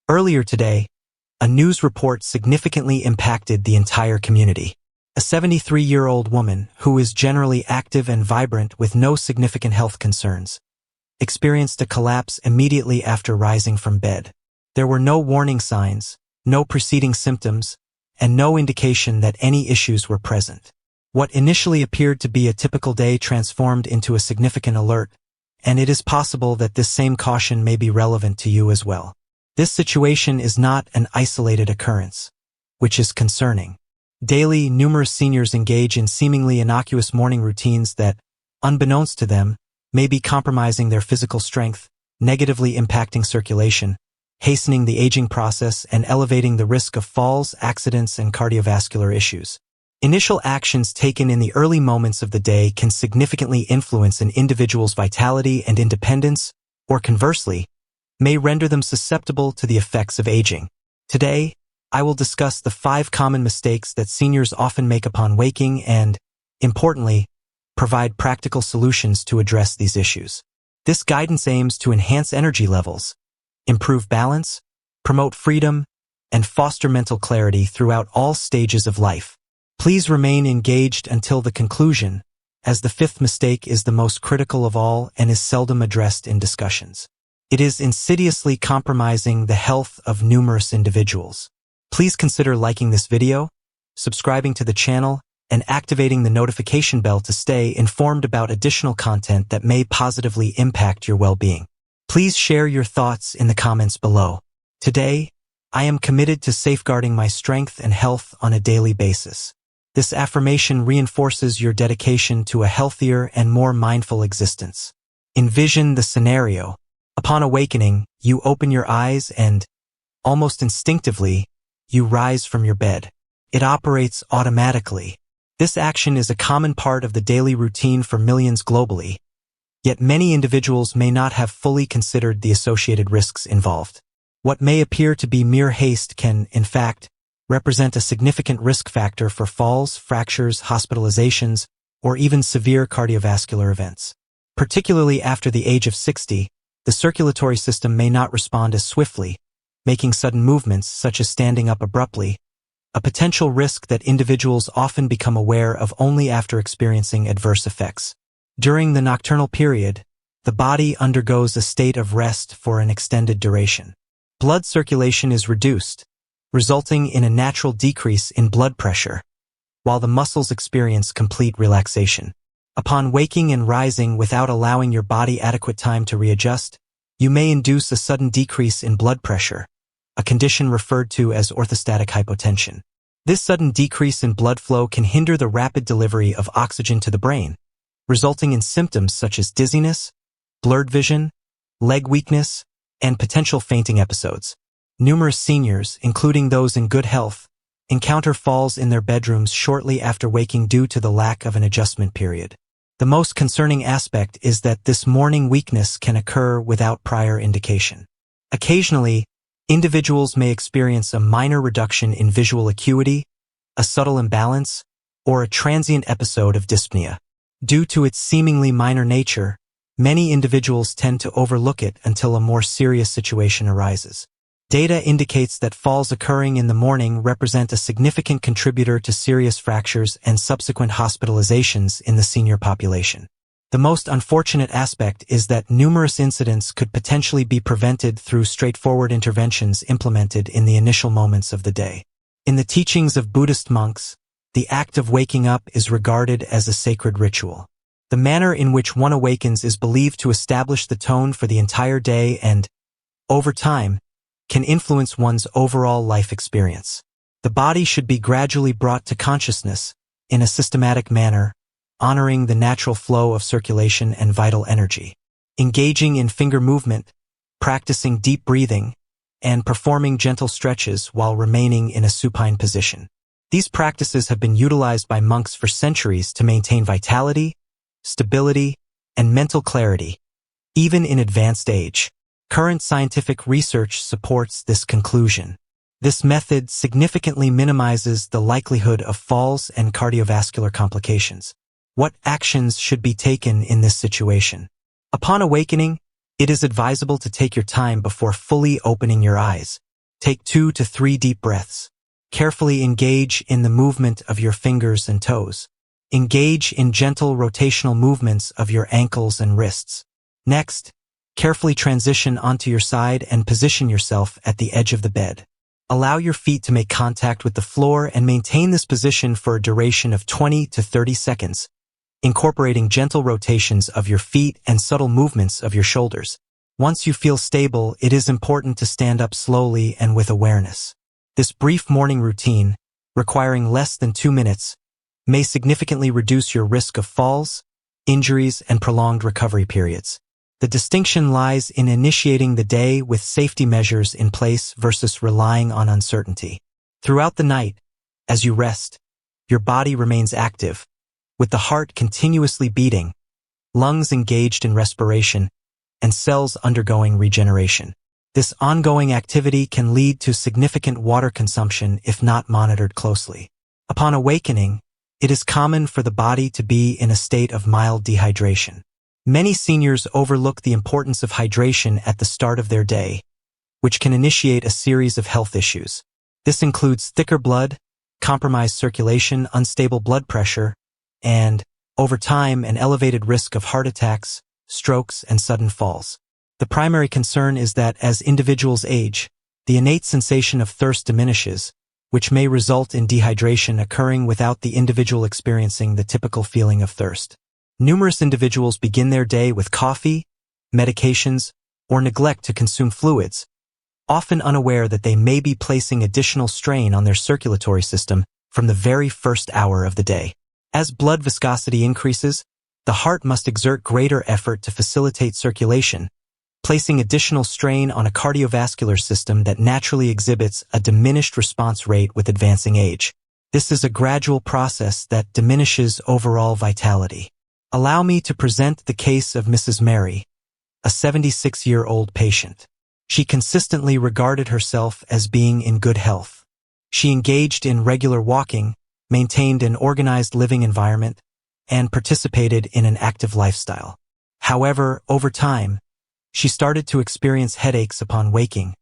Earlier today, a news report significantly impacted the entire community. A 73-year-old woman, who is generally active and vibrant with no significant health concerns, experienced a collapse immediately after rising from bed. There were no warning signs, no preceding symptoms, and no indication that any issues were present. What initially appeared to be a typical day transformed into a significant alert, and it is possible that this same caution may be relevant to you as well. This situation is not an isolated occurrence, which is concerning. Daily, numerous seniors engage in seemingly innocuous morning routines that, unbeknownst to them, may be compromising their physical strength, negatively impacting circulation, hastening the aging process, and elevating the risk of falls, accidents, and cardiovascular issues. Initial actions taken in the early moments of the day can significantly influence an individual's vitality and independence, or conversely, may render them susceptible to the effects of aging. Today, I will discuss the 5 common mistakes that seniors often make upon waking and, importantly, provide practical solutions to address these issues. This guidance aims to enhance energy levels, improve balance, promote freedom, and foster mental clarity throughout all stages of life. Please remain engaged until the conclusion, as the 5th mistake is the most critical of all and is seldom addressed in discussions. It is insidiously compromising the health of numerous individuals. Please consider liking this video, subscribing to the channel, and activating the notification bell to stay informed about additional content that may positively impact your well-being. Please share your thoughts in the comments below. Today, I am committed to safeguarding my strength and health on a daily basis. This affirmation reinforces your dedication to a healthier and more mindful existence. Envision the scenario. Upon awakening, you open your eyes and, almost instinctively, you rise from your bed. It operates automatically. This action is a common part of the daily routine for millions globally, yet many individuals may not have fully considered the associated risks involved. What may appear to be mere haste can, in fact, represent a significant risk factor for falls, fractures, hospitalizations, or even severe cardiovascular events. Particularly after the age of 60, the circulatory system may not respond as swiftly, making sudden movements, such as standing up abruptly, a potential risk that individuals often become aware of only after experiencing adverse effects. During the nocturnal period, the body undergoes a state of rest for an extended duration. Blood circulation is reduced, resulting in a natural decrease in blood pressure, while the muscles experience complete relaxation. Upon waking and rising without allowing your body adequate time to readjust, you may induce a sudden decrease in blood pressure, a condition referred to as orthostatic hypotension. This sudden decrease in blood flow can hinder the rapid delivery of oxygen to the brain, resulting in symptoms such as dizziness, blurred vision, leg weakness, and potential fainting episodes. Numerous seniors, including those in good health, encounter falls in their bedrooms shortly after waking due to the lack of an adjustment period. The most concerning aspect is that this morning weakness can occur without prior indication. Occasionally, individuals may experience a minor reduction in visual acuity, a subtle imbalance, or a transient episode of dyspnea. Due to its seemingly minor nature, many individuals tend to overlook it until a more serious situation arises. Data indicates that falls occurring in the morning represent a significant contributor to serious fractures and subsequent hospitalizations in the senior population. The most unfortunate aspect is that numerous incidents could potentially be prevented through straightforward interventions implemented in the initial moments of the day. In the teachings of Buddhist monks, the act of waking up is regarded as a sacred ritual. The manner in which one awakens is believed to establish the tone for the entire day and, over time, can influence one's overall life experience. The body should be gradually brought to consciousness, in a systematic manner, honoring the natural flow of circulation and vital energy. Engaging in finger movement, practicing deep breathing, and performing gentle stretches while remaining in a supine position. These practices have been utilized by monks for centuries to maintain vitality, stability, and mental clarity, even in advanced age. Current scientific research supports this conclusion. This method significantly minimizes the likelihood of falls and cardiovascular complications. What actions should be taken in this situation? Upon awakening, it is advisable to take your time before fully opening your eyes. Take 2 to 3 deep breaths. Carefully engage in the movement of your fingers and toes. Engage in gentle rotational movements of your ankles and wrists. Next, carefully transition onto your side and position yourself at the edge of the bed. Allow your feet to make contact with the floor and maintain this position for a duration of 20 to 30 seconds, incorporating gentle rotations of your feet and subtle movements of your shoulders. Once you feel stable, it is important to stand up slowly and with awareness. This brief morning routine, requiring less than 2 minutes, may significantly reduce your risk of falls, injuries, and prolonged recovery periods. The distinction lies in initiating the day with safety measures in place versus relying on uncertainty. Throughout the night, as you rest, your body remains active, with the heart continuously beating, lungs engaged in respiration, and cells undergoing regeneration. This ongoing activity can lead to significant water consumption if not monitored closely. Upon awakening, it is common for the body to be in a state of mild dehydration. Many seniors overlook the importance of hydration at the start of their day, which can initiate a series of health issues. This includes thicker blood, compromised circulation, unstable blood pressure, and, over time, an elevated risk of heart attacks, strokes, and sudden falls. The primary concern is that as individuals age, the innate sensation of thirst diminishes, which may result in dehydration occurring without the individual experiencing the typical feeling of thirst. Numerous individuals begin their day with coffee, medications, or neglect to consume fluids, often unaware that they may be placing additional strain on their circulatory system from the very first hour of the day. As blood viscosity increases, the heart must exert greater effort to facilitate circulation, placing additional strain on a cardiovascular system that naturally exhibits a diminished response rate with advancing age. This is a gradual process that diminishes overall vitality. Allow me to present the case of Mrs. Mary, a 76-year-old patient. She consistently regarded herself as being in good health. She engaged in regular walking, maintained an organized living environment, and participated in an active lifestyle. However, over time, she started to experience headaches upon waking,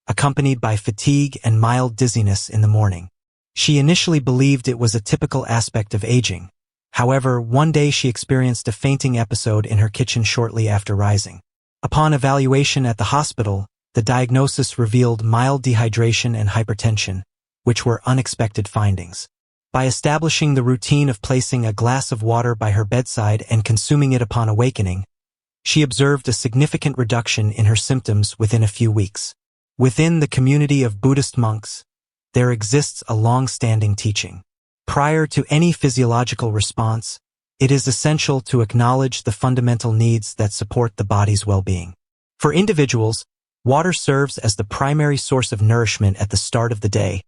accompanied by fatigue and mild dizziness in the morning. She initially believed it was a typical aspect of aging. However, one day she experienced a fainting episode in her kitchen shortly after rising. Upon evaluation at the hospital, the diagnosis revealed mild dehydration and hypertension, which were unexpected findings. By establishing the routine of placing a glass of water by her bedside and consuming it upon awakening, she observed a significant reduction in her symptoms within a few weeks. Within the community of Buddhist monks, there exists a long-standing teaching. Prior to any physiological response, it is essential to acknowledge the fundamental needs that support the body's well-being. For individuals, water serves as the primary source of nourishment at the start of the day,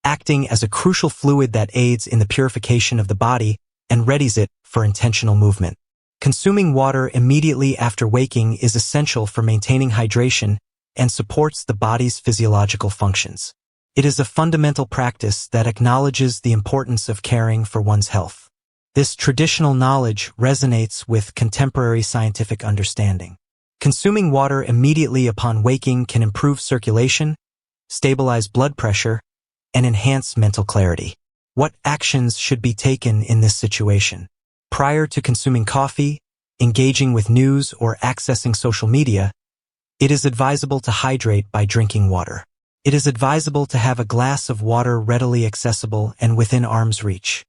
acting as a crucial fluid that aids in the purification of the body and readies it for intentional movement. Consuming water immediately after waking is essential for maintaining hydration and supports the body's physiological functions. It is a fundamental practice that acknowledges the importance of caring for one's health. This traditional knowledge resonates with contemporary scientific understanding. Consuming water immediately upon waking can improve circulation, stabilize blood pressure, and enhance mental clarity. What actions should be taken in this situation? Prior to consuming coffee, engaging with news, or accessing social media, it is advisable to hydrate by drinking water. It is advisable to have a glass of water readily accessible and within arm's reach.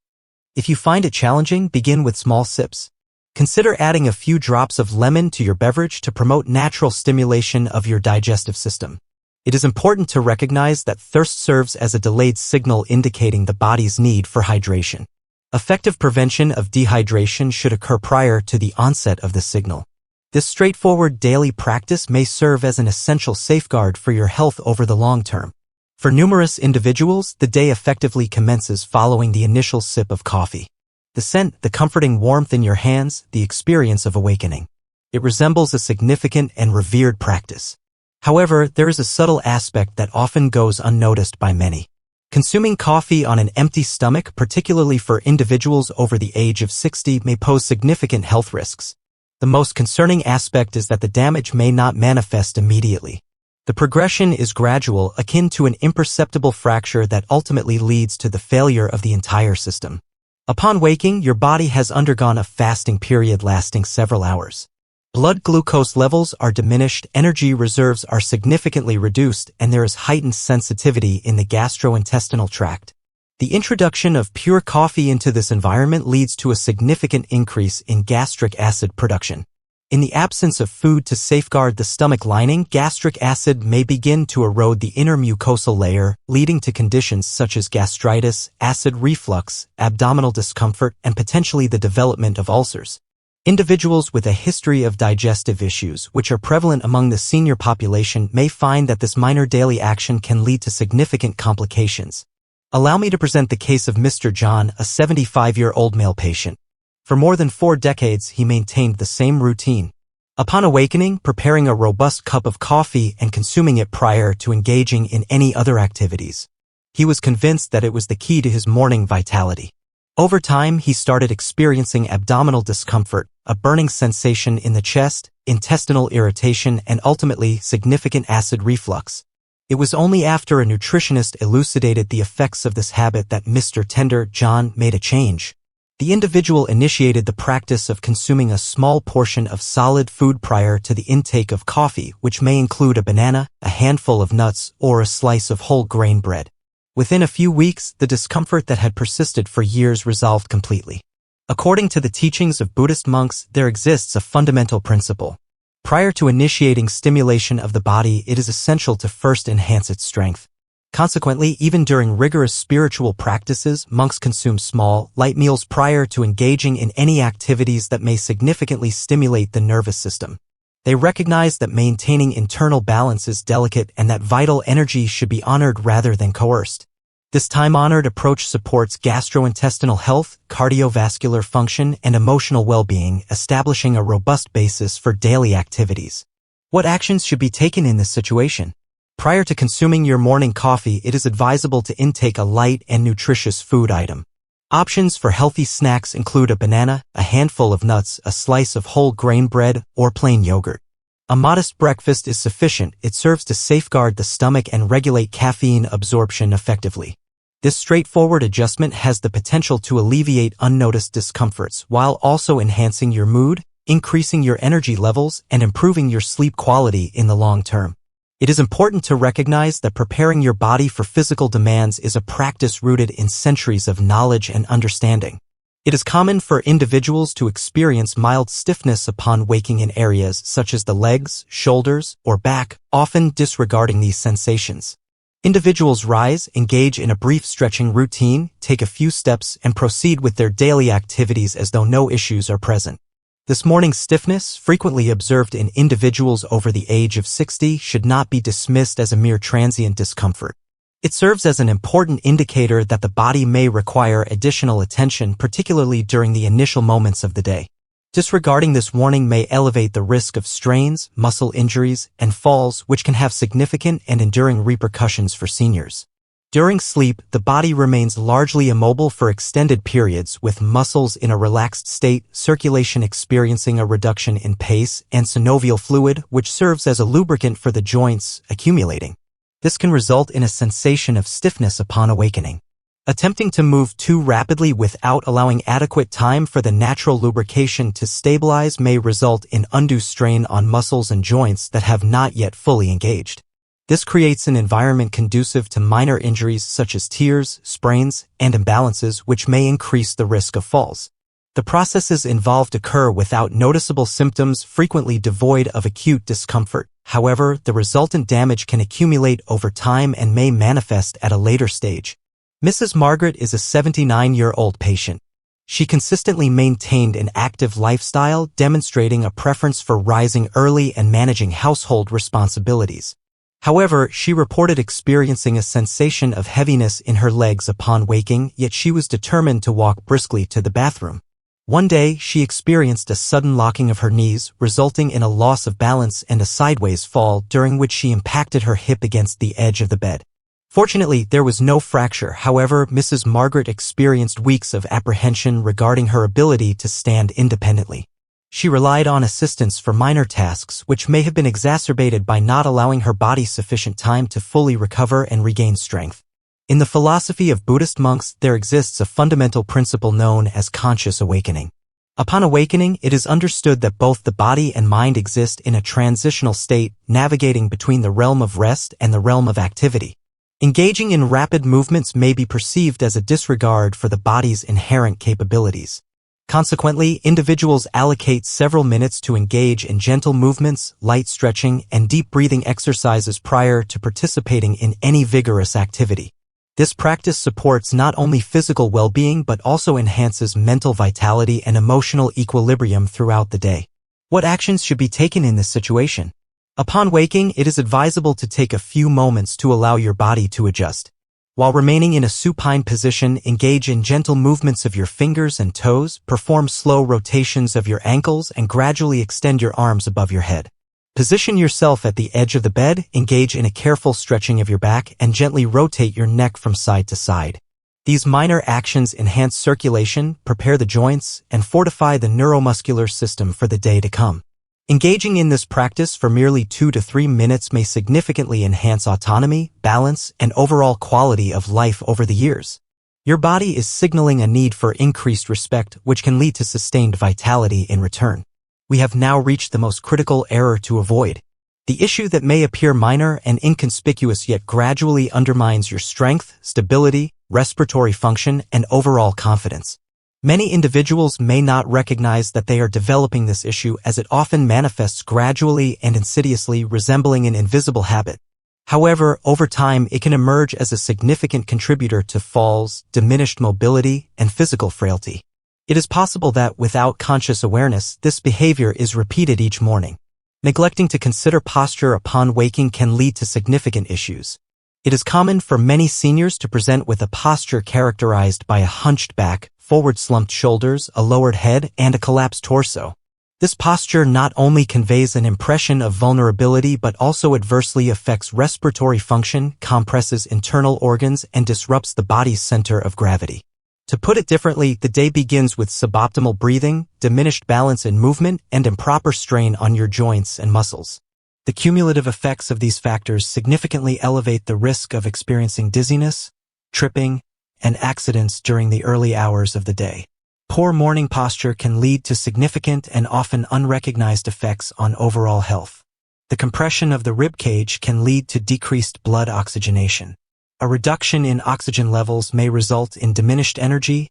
If you find it challenging, begin with small sips. Consider adding a few drops of lemon to your beverage to promote natural stimulation of your digestive system. It is important to recognize that thirst serves as a delayed signal indicating the body's need for hydration. Effective prevention of dehydration should occur prior to the onset of the signal. This straightforward daily practice may serve as an essential safeguard for your health over the long term. For numerous individuals, the day effectively commences following the initial sip of coffee. The scent, the comforting warmth in your hands, the experience of awakening. It resembles a significant and revered practice. However, there is a subtle aspect that often goes unnoticed by many. Consuming coffee on an empty stomach, particularly for individuals over the age of 60, may pose significant health risks. The most concerning aspect is that the damage may not manifest immediately. The progression is gradual, akin to an imperceptible fracture that ultimately leads to the failure of the entire system. Upon waking, your body has undergone a fasting period lasting several hours. Blood glucose levels are diminished, energy reserves are significantly reduced, and there is heightened sensitivity in the gastrointestinal tract. The introduction of pure coffee into this environment leads to a significant increase in gastric acid production. In the absence of food to safeguard the stomach lining, gastric acid may begin to erode the inner mucosal layer, leading to conditions such as gastritis, acid reflux, abdominal discomfort, and potentially the development of ulcers. Individuals with a history of digestive issues, which are prevalent among the senior population, may find that this minor daily action can lead to significant complications. Allow me to present the case of Mr. John, a 75-year-old male patient. For more than 4 decades, he maintained the same routine. Upon awakening, preparing a robust cup of coffee and consuming it prior to engaging in any other activities. He was convinced that it was the key to his morning vitality. Over time, he started experiencing abdominal discomfort, a burning sensation in the chest, intestinal irritation, and ultimately significant acid reflux. It was only after a nutritionist elucidated the effects of this habit that Mr. Tender John made a change. The individual initiated the practice of consuming a small portion of solid food prior to the intake of coffee, which may include a banana, a handful of nuts, or a slice of whole grain bread. Within a few weeks, the discomfort that had persisted for years resolved completely. According to the teachings of Buddhist monks, there exists a fundamental principle. Prior to initiating stimulation of the body, it is essential to first enhance its strength. Consequently, even during rigorous spiritual practices, monks consume small, light meals prior to engaging in any activities that may significantly stimulate the nervous system. They recognize that maintaining internal balance is delicate and that vital energy should be honored rather than coerced. This time-honored approach supports gastrointestinal health, cardiovascular function, and emotional well-being, establishing a robust basis for daily activities. What actions should be taken in this situation? Prior to consuming your morning coffee, it is advisable to intake a light and nutritious food item. Options for healthy snacks include a banana, a handful of nuts, a slice of whole grain bread, or plain yogurt. A modest breakfast is sufficient. It serves to safeguard the stomach and regulate caffeine absorption effectively. This straightforward adjustment has the potential to alleviate unnoticed discomforts while also enhancing your mood, increasing your energy levels, and improving your sleep quality in the long term. It is important to recognize that preparing your body for physical demands is a practice rooted in centuries of knowledge and understanding. It is common for individuals to experience mild stiffness upon waking in areas such as the legs, shoulders, or back, often disregarding these sensations. Individuals rise, engage in a brief stretching routine, take a few steps, and proceed with their daily activities as though no issues are present. This morning stiffness, frequently observed in individuals over the age of 60, should not be dismissed as a mere transient discomfort. It serves as an important indicator that the body may require additional attention, particularly during the initial moments of the day. Disregarding this warning may elevate the risk of strains, muscle injuries, and falls, which can have significant and enduring repercussions for seniors. During sleep, the body remains largely immobile for extended periods, with muscles in a relaxed state, circulation experiencing a reduction in pace, and synovial fluid, which serves as a lubricant for the joints, accumulating. This can result in a sensation of stiffness upon awakening. Attempting to move too rapidly without allowing adequate time for the natural lubrication to stabilize may result in undue strain on muscles and joints that have not yet fully engaged. This creates an environment conducive to minor injuries such as tears, sprains, and imbalances, which may increase the risk of falls. The processes involved occur without noticeable symptoms, frequently devoid of acute discomfort. However, the resultant damage can accumulate over time and may manifest at a later stage. Mrs. Margaret is a 79-year-old patient. She consistently maintained an active lifestyle, demonstrating a preference for rising early and managing household responsibilities. However, she reported experiencing a sensation of heaviness in her legs upon waking, yet she was determined to walk briskly to the bathroom. One day, she experienced a sudden locking of her knees, resulting in a loss of balance and a sideways fall, during which she impacted her hip against the edge of the bed. Fortunately, there was no fracture. However, Mrs. Margaret experienced weeks of apprehension regarding her ability to stand independently. She relied on assistance for minor tasks which may have been exacerbated by not allowing her body sufficient time to fully recover and regain strength. In the philosophy of Buddhist monks, there exists a fundamental principle known as conscious awakening. Upon awakening, it is understood that both the body and mind exist in a transitional state, navigating between the realm of rest and the realm of activity. Engaging in rapid movements may be perceived as a disregard for the body's inherent capabilities. Consequently, individuals allocate several minutes to engage in gentle movements, light stretching, and deep breathing exercises prior to participating in any vigorous activity. This practice supports not only physical well-being but also enhances mental vitality and emotional equilibrium throughout the day. What actions should be taken in this situation? Upon waking, it is advisable to take a few moments to allow your body to adjust. While remaining in a supine position, engage in gentle movements of your fingers and toes, perform slow rotations of your ankles, and gradually extend your arms above your head. Position yourself at the edge of the bed, engage in a careful stretching of your back, and gently rotate your neck from side to side. These minor actions enhance circulation, prepare the joints, and fortify the neuromuscular system for the day to come. Engaging in this practice for merely 2 to 3 minutes may significantly enhance autonomy, balance, and overall quality of life over the years. Your body is signaling a need for increased respect, which can lead to sustained vitality in return. We have now reached the most critical error to avoid. The issue that may appear minor and inconspicuous yet gradually undermines your strength, stability, respiratory function, and overall confidence. Many individuals may not recognize that they are developing this issue as it often manifests gradually and insidiously, resembling an invisible habit. However, over time, it can emerge as a significant contributor to falls, diminished mobility, and physical frailty. It is possible that, without conscious awareness, this behavior is repeated each morning. Neglecting to consider posture upon waking can lead to significant issues. It is common for many seniors to present with a posture characterized by a hunched back, forward slumped shoulders, a lowered head, and a collapsed torso. This posture not only conveys an impression of vulnerability but also adversely affects respiratory function, compresses internal organs, and disrupts the body's center of gravity. To put it differently, the day begins with suboptimal breathing, diminished balance in movement, and improper strain on your joints and muscles. The cumulative effects of these factors significantly elevate the risk of experiencing dizziness, tripping, and accidents during the early hours of the day. Poor morning posture can lead to significant and often unrecognized effects on overall health. The compression of the rib cage can lead to decreased blood oxygenation. A reduction in oxygen levels may result in diminished energy,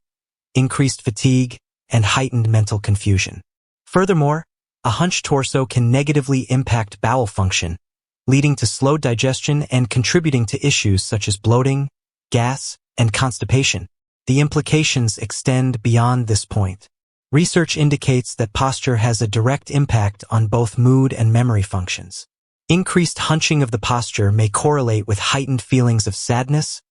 increased fatigue, and heightened mental confusion. Furthermore, a hunched torso can negatively impact bowel function, leading to slow digestion and contributing to issues such as bloating, gas, and constipation. The implications extend beyond this point. Research indicates that posture has a direct impact on both mood and memory functions. Increased hunching of the posture may correlate with heightened feelings of sadness,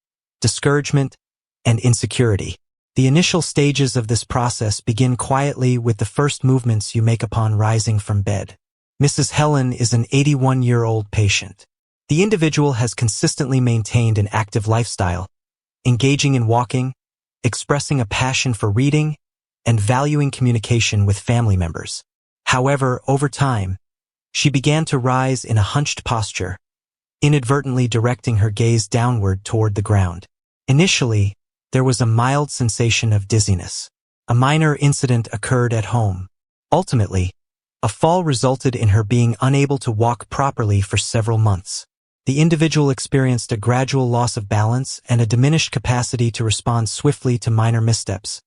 discouragement, and insecurity. The initial stages of this process begin quietly with the first movements you make upon rising from bed. Mrs. Helen is an 81-year-old patient. The individual has consistently maintained an active lifestyle, engaging in walking, expressing a passion for reading, and valuing communication with family members. However, over time, she began to rise in a hunched posture, inadvertently directing her gaze downward toward the ground. Initially, there was a mild sensation of dizziness. A minor incident occurred at home. Ultimately, a fall resulted in her being unable to walk properly for several months. The individual experienced a gradual loss of balance and a diminished capacity to respond swiftly to minor missteps,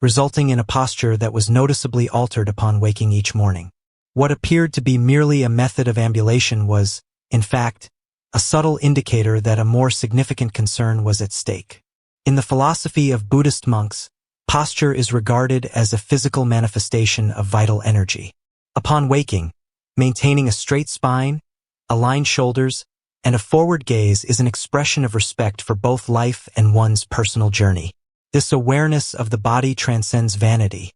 resulting in a posture that was noticeably altered upon waking each morning. What appeared to be merely a method of ambulation was, in fact, a subtle indicator that a more significant concern was at stake. In the philosophy of Buddhist monks, posture is regarded as a physical manifestation of vital energy. Upon waking, maintaining a straight spine, aligned shoulders, and a forward gaze is an expression of respect for both life and one's personal journey. This awareness of the body transcends vanity.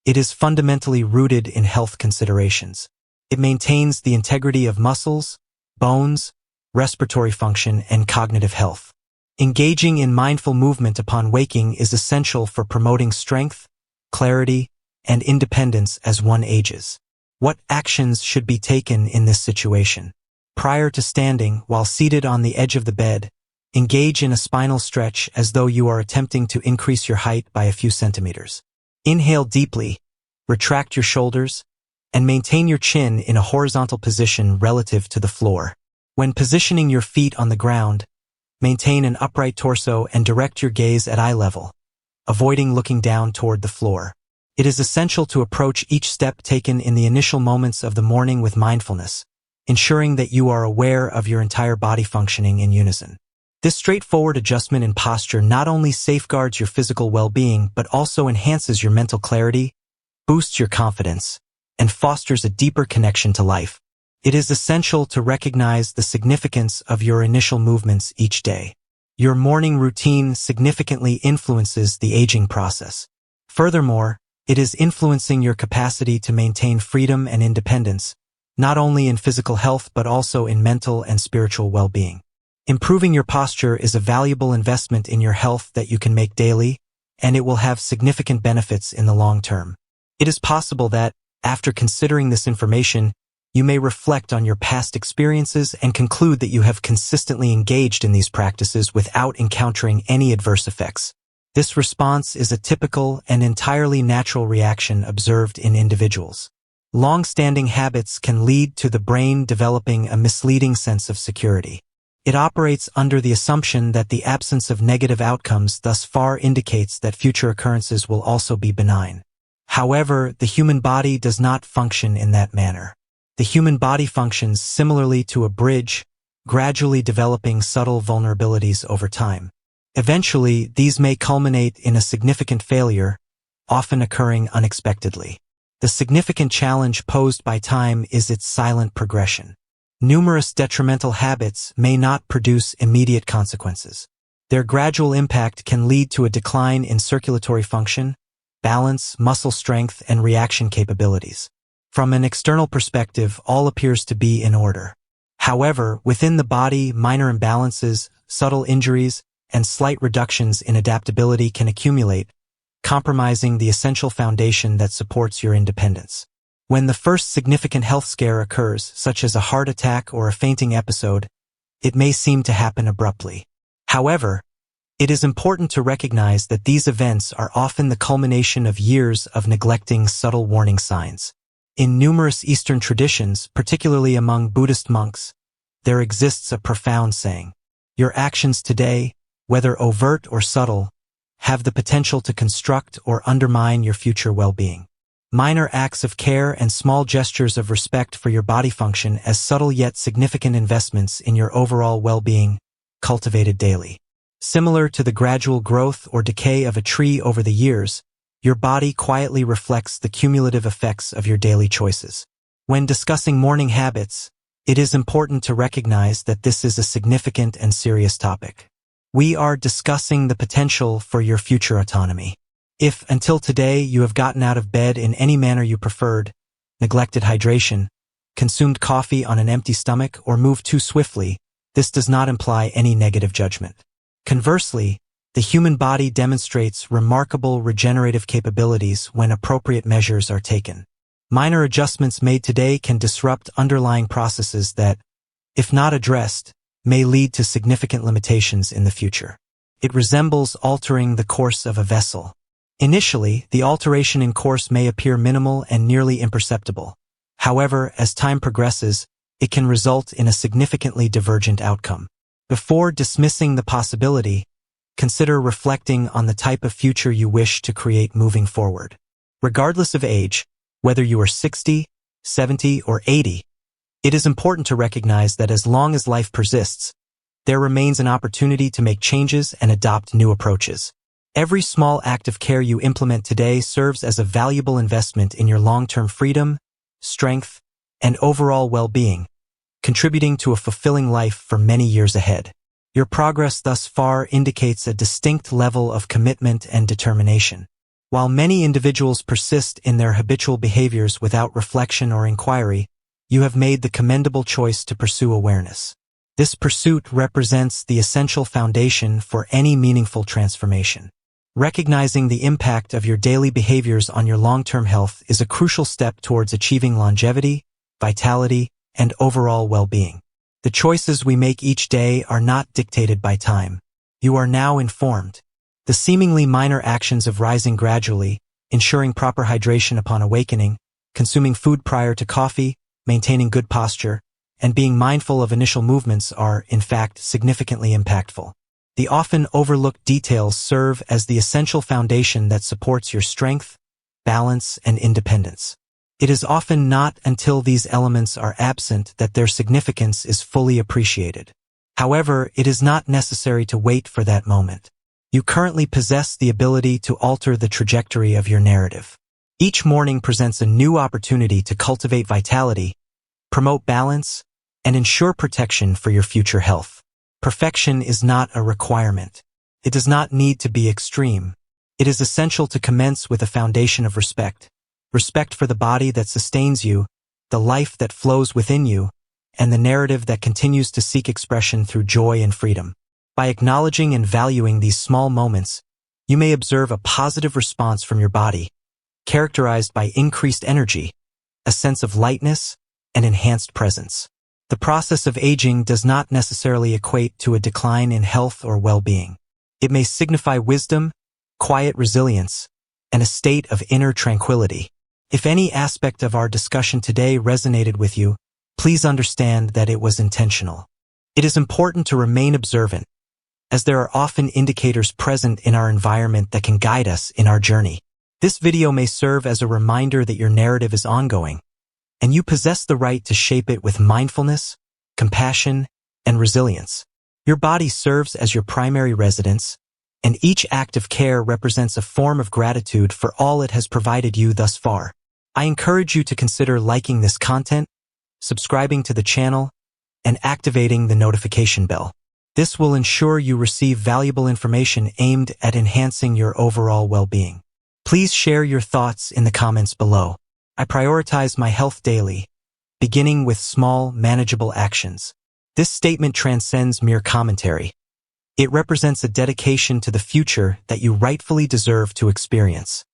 It is fundamentally rooted in health considerations. It maintains the integrity of muscles, bones, respiratory function, and cognitive health. Engaging in mindful movement upon waking is essential for promoting strength, clarity, and independence as one ages. What actions should be taken in this situation? Prior to standing, while seated on the edge of the bed, engage in a spinal stretch as though you are attempting to increase your height by a few centimeters. Inhale deeply, retract your shoulders, and maintain your chin in a horizontal position relative to the floor. When positioning your feet on the ground, maintain an upright torso and direct your gaze at eye level, avoiding looking down toward the floor. It is essential to approach each step taken in the initial moments of the morning with mindfulness, ensuring that you are aware of your entire body functioning in unison. This straightforward adjustment in posture not only safeguards your physical well-being but also enhances your mental clarity, boosts your confidence, and fosters a deeper connection to life. It is essential to recognize the significance of your initial movements each day. Your morning routine significantly influences the aging process. Furthermore, it is influencing your capacity to maintain freedom and independence, not only in physical health but also in mental and spiritual well-being. Improving your posture is a valuable investment in your health that you can make daily, and it will have significant benefits in the long term. It is possible that, after considering this information, you may reflect on your past experiences and conclude that you have consistently engaged in these practices without encountering any adverse effects. This response is a typical and entirely natural reaction observed in individuals. Long-standing habits can lead to the brain developing a misleading sense of security. It operates under the assumption that the absence of negative outcomes thus far indicates that future occurrences will also be benign. However, the human body does not function in that manner. The human body functions similarly to a bridge, gradually developing subtle vulnerabilities over time. Eventually, these may culminate in a significant failure, often occurring unexpectedly. The significant challenge posed by time is its silent progression. Numerous detrimental habits may not produce immediate consequences. Their gradual impact can lead to a decline in circulatory function, balance, muscle strength, and reaction capabilities. From an external perspective, all appears to be in order. However, within the body, minor imbalances, subtle injuries, and slight reductions in adaptability can accumulate, compromising the essential foundation that supports your independence. When the first significant health scare occurs, such as a heart attack or a fainting episode, it may seem to happen abruptly. However, it is important to recognize that these events are often the culmination of years of neglecting subtle warning signs. In numerous Eastern traditions, particularly among Buddhist monks, there exists a profound saying: "Your actions today, whether overt or subtle, have the potential to construct or undermine your future well-being." Minor acts of care and small gestures of respect for your body function as subtle yet significant investments in your overall well-being, cultivated daily. Similar to the gradual growth or decay of a tree over the years, your body quietly reflects the cumulative effects of your daily choices. When discussing morning habits, it is important to recognize that this is a significant and serious topic. We are discussing the potential for your future autonomy. If, until today, you have gotten out of bed in any manner you preferred, neglected hydration, consumed coffee on an empty stomach, or moved too swiftly, this does not imply any negative judgment. Conversely, the human body demonstrates remarkable regenerative capabilities when appropriate measures are taken. Minor adjustments made today can disrupt underlying processes that, if not addressed, may lead to significant limitations in the future. It resembles altering the course of a vessel. Initially, the alteration in course may appear minimal and nearly imperceptible. However, as time progresses, it can result in a significantly divergent outcome. Before dismissing the possibility, consider reflecting on the type of future you wish to create moving forward. Regardless of age, whether you are 60, 70, or 80, it is important to recognize that as long as life persists, there remains an opportunity to make changes and adopt new approaches. Every small act of care you implement today serves as a valuable investment in your long-term freedom, strength, and overall well-being, contributing to a fulfilling life for many years ahead. Your progress thus far indicates a distinct level of commitment and determination. While many individuals persist in their habitual behaviors without reflection or inquiry, you have made the commendable choice to pursue awareness. This pursuit represents the essential foundation for any meaningful transformation. Recognizing the impact of your daily behaviors on your long-term health is a crucial step towards achieving longevity, vitality, and overall well-being. The choices we make each day are not dictated by time. You are now informed. The seemingly minor actions of rising gradually, ensuring proper hydration upon awakening, consuming food prior to coffee, maintaining good posture, and being mindful of initial movements are, in fact, significantly impactful. The often overlooked details serve as the essential foundation that supports your strength, balance, and independence. It is often not until these elements are absent that their significance is fully appreciated. However, it is not necessary to wait for that moment. You currently possess the ability to alter the trajectory of your narrative. Each morning presents a new opportunity to cultivate vitality, promote balance, and ensure protection for your future health. Perfection is not a requirement. It does not need to be extreme. It is essential to commence with a foundation of respect. Respect for the body that sustains you, the life that flows within you, and the narrative that continues to seek expression through joy and freedom. By acknowledging and valuing these small moments, you may observe a positive response from your body, characterized by increased energy, a sense of lightness, and enhanced presence. The process of aging does not necessarily equate to a decline in health or well-being. It may signify wisdom, quiet resilience, and a state of inner tranquility. If any aspect of our discussion today resonated with you, please understand that it was intentional. It is important to remain observant, as there are often indicators present in our environment that can guide us in our journey. This video may serve as a reminder that your narrative is ongoing, and you possess the right to shape it with mindfulness, compassion, and resilience. Your body serves as your primary residence, and each act of care represents a form of gratitude for all it has provided you thus far. I encourage you to consider liking this content, subscribing to the channel, and activating the notification bell. This will ensure you receive valuable information aimed at enhancing your overall well-being. Please share your thoughts in the comments below. I prioritize my health daily, beginning with small, manageable actions. This statement transcends mere commentary. It represents a dedication to the future that you rightfully deserve to experience.